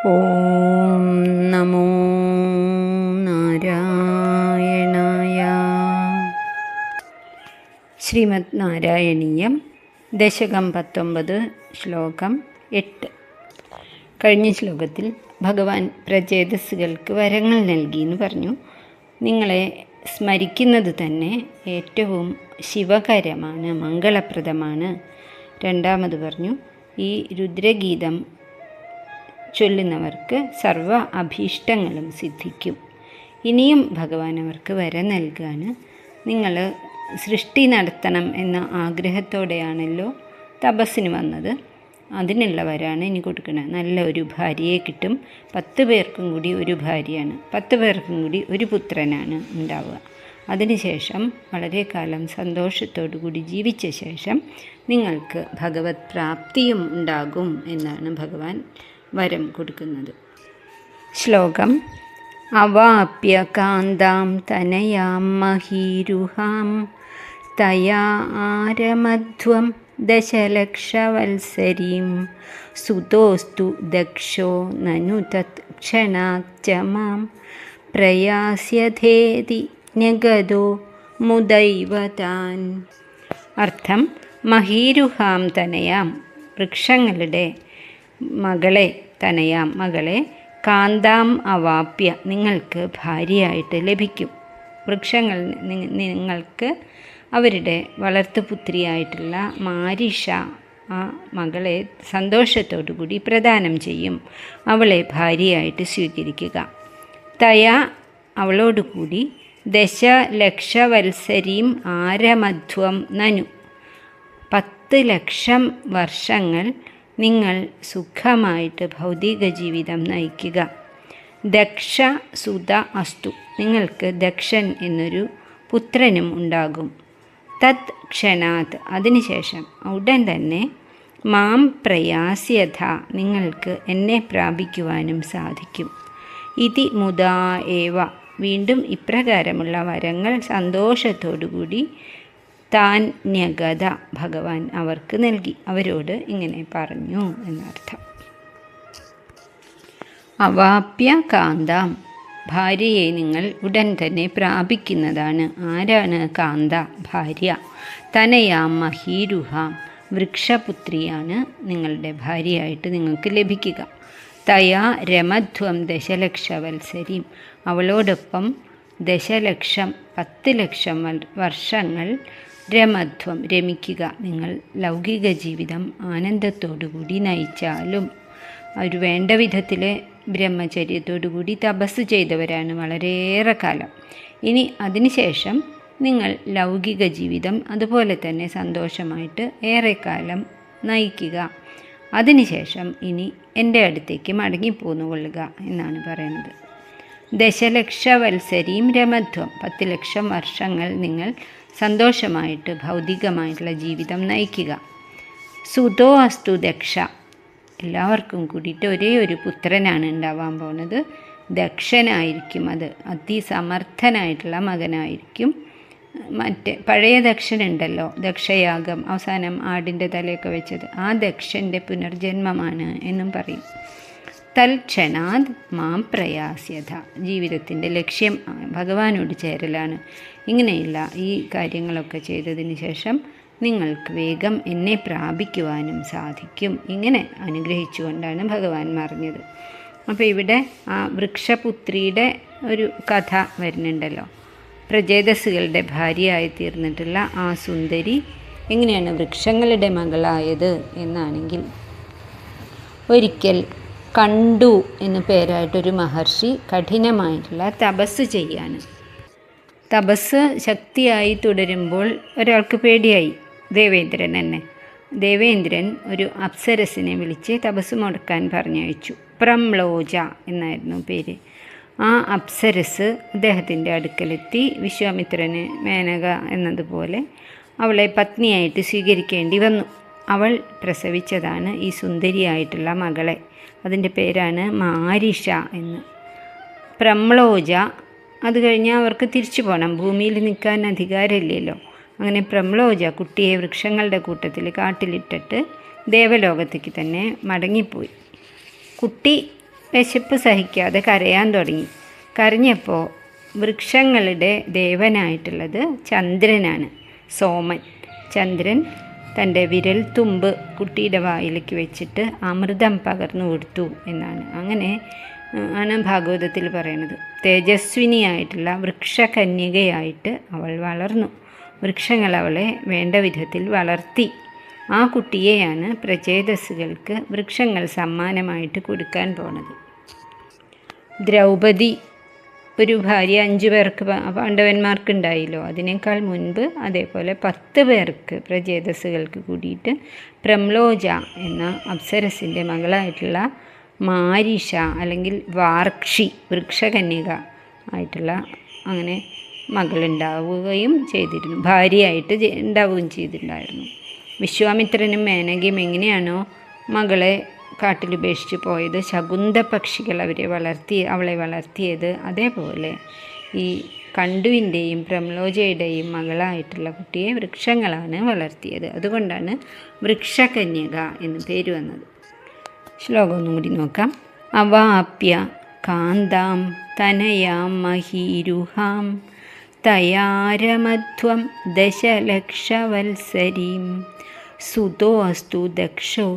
ഓം നമോ നാരായണായ. ശ്രീമദ് നാരായണീയം ദശകം 19 ശ്ലോകം 8. കഴിഞ്ഞ ശ്ലോകത്തിൽ ഭഗവാൻ പ്രചേതസ്സുകൾക്ക് വരങ്ങൾ നൽകി എന്ന് പറഞ്ഞു. നിങ്ങളെ സ്മരിക്കുന്നത് തന്നെ ഏറ്റവും ശിവകരമാണ്, മംഗളപ്രദമാണ്. രണ്ടാമത് പറഞ്ഞു, ഈ രുദ്രഗീതം ചൊല്ലുന്നവർക്ക് സർവ അഭീഷ്ടങ്ങളും സിദ്ധിക്കും. ഇനിയും ഭഗവാൻ അവർക്ക് വരം നൽകാൻ. നിങ്ങൾ സൃഷ്ടി നടത്തണം എന്ന ആഗ്രഹത്തോടെയാണല്ലോ തപസ്സിന് വന്നത്. അതിനുള്ള വരാണ് ഇനി കൊടുക്കുന്നത്. നല്ല ഒരു ഭാര്യയെ കിട്ടും. 10 പേർക്കും കൂടി ഒരു ഭാര്യയാണ്, 10 പേർക്കും കൂടി ഒരു പുത്രനാണ് ഉണ്ടാവുക. അതിനുശേഷം വളരെ കാലം സന്തോഷത്തോടു കൂടി ജീവിച്ച ശേഷം നിങ്ങൾക്ക് ഭഗവത് പ്രാപ്തിയും ഉണ്ടാകും എന്നാണ് ഭഗവാൻ വരം കൊടുക്കുന്നത്. ശ്ലോകം: അവാപ്യ കാന്താം തനയാം മഹീരുഹാം തയാ ആരമധ്വം ദശലക്ഷവത്സരീം സുതോസ്തു ദക്ഷോ നനു തത് ക്ഷണാച്ച മാം പ്രയാസ്യഥേതി ന്യഗതോ മുദൈവതാൻ. അർത്ഥം: മഹീരുഹാം തനയാം, വൃക്ഷങ്ങളുടെ മകളെ, തനയാം മകളെ, കാന്താം അവാപ്യ, നിങ്ങൾക്ക് ഭാര്യയായിട്ട് ലഭിക്കും. വൃക്ഷങ്ങൾ നിങ്ങൾക്ക് അവരുടെ വളർത്തുപുത്രിയായിട്ടുള്ള മാരിഷ, ആ മകളെ സന്തോഷത്തോടു കൂടി പ്രദാനം ചെയ്യും. അവളെ ഭാര്യയായിട്ട് സ്വീകരിക്കുക. തയാ, അവളോടുകൂടി, ദശലക്ഷവത്സരീം ആരമധ്വം നനു, 10 ലക്ഷം വർഷങ്ങൾ നിങ്ങൾ സുഖമായിട്ട് ഭൗതിക ജീവിതം നയിക്കുക. ദക്ഷ സുത അസ്തു, നിങ്ങൾക്ക് ദക്ഷൻ എന്നൊരു പുത്രനും ഉണ്ടാകും. തത് ക്ഷണാത്, അതിനുശേഷം ഉടൻ തന്നെ, മാം പ്രയാസ്യഥ, നിങ്ങൾക്ക് എന്നെ പ്രാപിക്കുവാനും സാധിക്കും. ഇതി മുദാ ഏവ, വീണ്ടും ഇപ്രകാരമുള്ള വരങ്ങൾ സന്തോഷത്തോടുകൂടി താൻ ന്യഗത, ഭഗവാൻ അവർക്ക് നൽകി, അവരോട് ഇങ്ങനെ പറഞ്ഞു എന്നർത്ഥം. അവാപ്യ കാന്താം, ഭാര്യയെ നിങ്ങൾ ഉടൻ തന്നെ പ്രാപിക്കുന്നതാണ്. ആരാണ് കാന്ത? ഭാര്യ. തനയാം മഹീരുഹാം, വൃക്ഷപുത്രിയാണ് നിങ്ങളുടെ ഭാര്യയായിട്ട് നിങ്ങൾക്ക് ലഭിക്കുക. തയാ രമധ്വം ദശലക്ഷവത്സരീം, അവളോടൊപ്പം ദശലക്ഷം 10 ലക്ഷം വർഷങ്ങൾ രമധ്വം, രമിക്കുക. നിങ്ങൾ ലൗകിക ജീവിതം ആനന്ദത്തോടുകൂടി നയിച്ചാലും, അവർ വേണ്ട വിധത്തിലെ ബ്രഹ്മചര്യത്തോടുകൂടി തപസ് ചെയ്തവരാണ് വളരെയേറെ കാലം. ഇനി അതിനുശേഷം നിങ്ങൾ ലൗകിക ജീവിതം അതുപോലെ തന്നെ സന്തോഷമായിട്ട് ഏറെക്കാലം നയിക്കുക. അതിനുശേഷം ഇനി എൻ്റെ അടുത്തേക്ക് മടങ്ങിപ്പോന്നു കൊള്ളുക എന്നാണ് പറയുന്നത്. ദശലക്ഷവത്സരീം രമധ്വം, 10 ലക്ഷം വർഷങ്ങൾ നിങ്ങൾ സന്തോഷമായിട്ട് ഭൗതികമായിട്ടുള്ള ജീവിതം നയിക്കുക. സുതോ അസ്തു ദക്ഷ, എല്ലാവർക്കും കൂടിയിട്ട് ഒരേ ഒരു പുത്രനാണ് ഉണ്ടാവാൻ പോകുന്നത്. ദക്ഷനായിരിക്കും, അത് അതിസമർത്ഥനായിട്ടുള്ള മകനായിരിക്കും. മറ്റേ പഴയ ദക്ഷനുണ്ടല്ലോ, ദക്ഷയാഗം അവസാനം ആടിൻ്റെ തലയൊക്കെ വെച്ചത്, ആ ദക്ഷൻ്റെ പുനർജന്മമാണ് എന്നും പറയും. തൽക്ഷണാത് മാം പ്രയാസ്യത, ജീവിതത്തിൻ്റെ ലക്ഷ്യം ഭഗവാനോട് ചേരലാണ്. ഇങ്ങനെയുള്ള ഈ കാര്യങ്ങളൊക്കെ ചെയ്തതിന് ശേഷം നിങ്ങൾക്ക് വേഗം എന്നെ പ്രാപിക്കുവാനും സാധിക്കും. ഇങ്ങനെ അനുഗ്രഹിച്ചുകൊണ്ടാണ് ഭഗവാൻ പറഞ്ഞത്. അപ്പോൾ ഇവിടെ ആ വൃക്ഷപുത്രിയുടെ ഒരു കഥ വരുന്നുണ്ടല്ലോ. പ്രചേതസ്സുകളുടെ ഭാര്യയായി തീർന്നിട്ടുള്ള ആ സുന്ദരി എങ്ങനെയാണ് വൃക്ഷങ്ങളുടെ മകളായത് എന്നാണെങ്കിൽ, ഒരിക്കൽ കണ്ടു എന്നു പേരായിട്ടൊരു മഹർഷി കഠിനമായിട്ടുള്ള തപസ് ചെയ്യാണ്. തപസ് ശക്തിയായി തുടരുമ്പോൾ ഒരാൾക്ക് പേടിയായി, ദേവേന്ദ്രൻ തന്നെ. ദേവേന്ദ്രൻ ഒരു അപ്സരസിനെ വിളിച്ച് തപസ് മുടക്കാൻ പറഞ്ഞയച്ചു. പ്രംളോജ എന്നായിരുന്നു പേര്. ആ അപ്സരസ് അദ്ദേഹത്തിൻ്റെ അടുക്കലെത്തി വിശ്വാമിത്രന് മേനക എന്നതുപോലെ അവളെ പത്നിയായിട്ട് സ്വീകരിക്കേണ്ടി വന്നു. അവൾ പ്രസവിച്ചതാണ് ഈ സുന്ദരിയായിട്ടുള്ള മകളെ. അതിൻ്റെ പേരാണ് മാരിഷ എന്ന്. പ്രംളോജ, അത് കഴിഞ്ഞാൽ അവർക്ക് തിരിച്ചു പോകണം, ഭൂമിയിൽ നിൽക്കാൻ അധികാരമില്ലല്ലോ. അങ്ങനെ പ്രംളോജ കുട്ടിയെ വൃക്ഷങ്ങളുടെ കൂട്ടത്തിൽ കാട്ടിലിട്ടിട്ട് ദേവലോകത്തേക്ക് തന്നെ മടങ്ങിപ്പോയി. കുട്ടി വിശപ്പ് സഹിക്കാതെ കരയാൻ തുടങ്ങി. കരഞ്ഞപ്പോൾ വൃക്ഷങ്ങളുടെ ദേവനായിട്ടുള്ളത് ചന്ദ്രനാണ്, സോമൻ. ചന്ദ്രൻ തൻ്റെ വിരൽ തുമ്പ് കുട്ടിയുടെ വായിലേക്ക് വെച്ചിട്ട് അമൃതം പകർന്നു കൊടുത്തു എന്നാണ്. അങ്ങനെ ആണ് ഭാഗവതത്തിൽ പറയുന്നത്. തേജസ്വിനിയായിട്ടുള്ള വൃക്ഷകന്യകയായിട്ട് അവൾ വളർന്നു. വൃക്ഷങ്ങൾ അവളെ വേണ്ട വിധത്തിൽ വളർത്തി. ആ കുട്ടിയെയാണ് പ്രചേതസ്സുകൾക്ക് വൃക്ഷങ്ങൾ സമ്മാനമായിട്ട് കൊടുക്കാൻ പോണത്. ദ്രൗപദി ഒരു ഭാര്യ 5 പേർക്ക് പാണ്ഡവന്മാർക്കുണ്ടായില്ലോ. അതിനേക്കാൾ മുൻപ് അതേപോലെ 10 പേർക്ക് പ്രചേതസ്സുകൾക്ക് കൂടിയിട്ട് പ്രംലോജ എന്ന അപ്സരസിൻ്റെ മകളായിട്ടുള്ള മാരിഷ അല്ലെങ്കിൽ വാർക്ഷി വൃക്ഷകന്യക ആയിട്ടുള്ള അങ്ങനെ മകളുണ്ടാവുകയും ചെയ്തിരുന്നു, ഭാര്യയായിട്ട് ഉണ്ടാവുകയും ചെയ്തിട്ടുണ്ടായിരുന്നു. വിശ്വാമിത്രനും മേനകയും എങ്ങനെയാണോ മകളെ കാട്ടിലുപേക്ഷിച്ച് പോയത്, ശകുന്ത പക്ഷികൾ അവളെ വളർത്തിയത്, അതേപോലെ ഈ കണ്ടുവിൻ്റെയും പ്രംലോജയുടെയും മകളായിട്ടുള്ള കുട്ടിയെ വൃക്ഷങ്ങളാണ് വളർത്തിയത്. അതുകൊണ്ടാണ് വൃക്ഷകന്യക എന്ന് പേര് വന്നത്. ശ്ലോകം ഒന്നും കൂടി നോക്കാം. അവാപ്യ കാന്താം തനയാം മഹീരുഹാം തയാരമധ്വം ദശലക്ഷവത്സരീം സുതോസ്തു ദക്ഷോ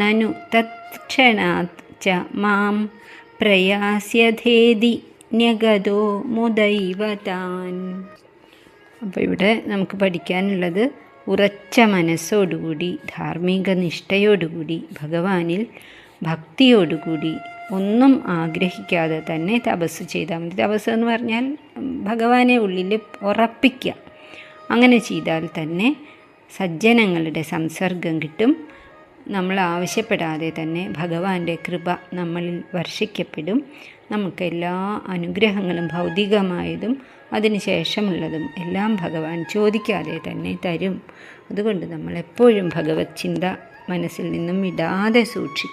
നനു തത്ക്ഷണാത് ച മാം പ്രയാസ്യധേതി ന്യഗതോ മുദൈവതാൻ. അപ്പോൾ ഇവിടെ നമുക്ക് പഠിക്കാനുള്ളത് ഉറച്ച മനസ്സോടുകൂടി ധാർമ്മിക നിഷ്ഠയോടുകൂടി ഭഗവാനിൽ ഭക്തിയോടുകൂടി ഒന്നും ആഗ്രഹിക്കാതെ തന്നെ തപസ് ചെയ്താൽ മതി. തപസ് എന്ന് പറഞ്ഞാൽ ഭഗവാനെ ഉള്ളിൽ ഉറപ്പിക്കുക. അങ്ങനെ ചെയ്താൽ തന്നെ സജ്ജനങ്ങളുടെ സംസർഗം കിട്ടും. നമ്മൾ ആവശ്യപ്പെടാതെ തന്നെ ഭഗവാന്റെ കൃപ നമ്മളിൽ വർഷിക്കപ്പെടും. നമുക്ക് എല്ലാ അനുഗ്രഹങ്ങളും ഭൗതികമായതും അതിനുശേഷമുള്ളതും എല്ലാം ഭഗവാൻ ചോദിക്കാതെ തന്നെ തരും. അതുകൊണ്ട് നമ്മളെപ്പോഴും ഭഗവത് ചിന്ത മനസ്സിൽ നിന്നും വിടാതെ സൂക്ഷിക്കും.